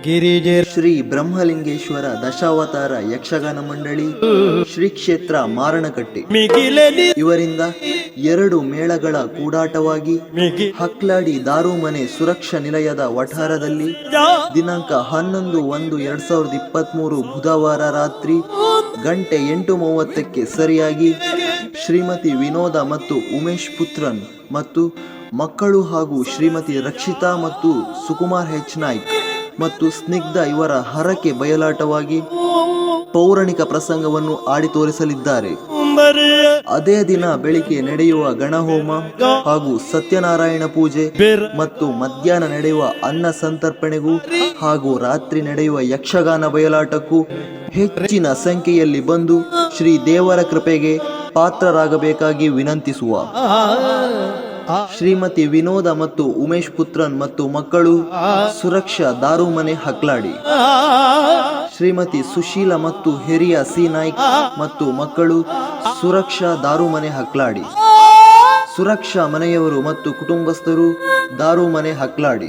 ಗಿರಿಜೆ ಶ್ರೀ ಬ್ರಹ್ಮಲಿಂಗೇಶ್ವರ ದಶಾವತಾರ ಯಕ್ಷಗಾನ ಮಂಡಳಿ, ಶ್ರೀ ಕ್ಷೇತ್ರ ಮಾರಣಕಟ್ಟೆ ಇವರಿಂದ 2 ಮೇಳಗಳ ಕೂಡಾಟವಾಗಿ ಹಕ್ಲಾಡಿ ದಾರುಮನೆ ಸುರಕ್ಷಾ ನಿಲಯದ ವಠಾರದಲ್ಲಿ ದಿನಾಂಕ 11/1/2023 ಬುಧವಾರ ರಾತ್ರಿ ಗಂಟೆ 8:30ಕ್ಕೆ ಸರಿಯಾಗಿ ಶ್ರೀಮತಿ ವಿನೋದ ಮತ್ತು ಉಮೇಶ್ ಪುತ್ರನ್ ಮತ್ತು ಮಕ್ಕಳು ಹಾಗೂ ಶ್ರೀಮತಿ ರಕ್ಷಿತಾ ಮತ್ತು ಸುಕುಮಾರ್ ಹೆಚ್ ನಾಯ್ಕ್ ಮತ್ತು ಸ್ನಿಗ್ಧ ಇವರ ಹರಕೆ ಬಯಲಾಟವಾಗಿ ಪೌರಾಣಿಕ ಪ್ರಸಂಗವನ್ನು ಆಡಿ ತೋರಿಸಲಿದ್ದಾರೆ. ಅದೇ ದಿನ ಬೆಳಿಗ್ಗೆ ನಡೆಯುವ ಗಣಹೋಮ ಹಾಗೂ ಸತ್ಯನಾರಾಯಣ ಪೂಜೆ ಮತ್ತು ಮಧ್ಯಾಹ್ನ ನಡೆಯುವ ಅನ್ನ ಸಂತರ್ಪಣೆಗೂ ಹಾಗೂ ರಾತ್ರಿ ನಡೆಯುವ ಯಕ್ಷಗಾನ ಬಯಲಾಟಕ್ಕೂ ಹೆಚ್ಚಿನ ಸಂಖ್ಯೆಯಲ್ಲಿ ಬಂದು ಶ್ರೀ ದೇವರ ಕೃಪೆಗೆ ಪಾತ್ರರಾಗಬೇಕಾಗಿ ವಿನಂತಿಸುವ. ಶ್ರೀಮತಿ ವಿನೋದ ಮತ್ತು ಉಮೇಶ್ ಪುತ್ರನ್ ಮತ್ತು ಮಕ್ಕಳು, ಸುರಕ್ಷಾ ದಾರುಮನೆ ಹಕ್ಲಾಡಿ. ಶ್ರೀಮತಿ ಸುಶೀಲ ಮತ್ತು ಹಿರಿಯ ಸಿ ನಾಯ್ಕ್ ಮತ್ತು ಮಕ್ಕಳು, ಸುರಕ್ಷಾ ದಾರುಮನೆ ಹಕ್ಲಾಡಿ. ಸುರಕ್ಷಾ ಮನೆಯವರು ಮತ್ತು ಕುಟುಂಬಸ್ಥರು, ದಾರುಮನೆ ಹಕ್ಲಾಡಿ.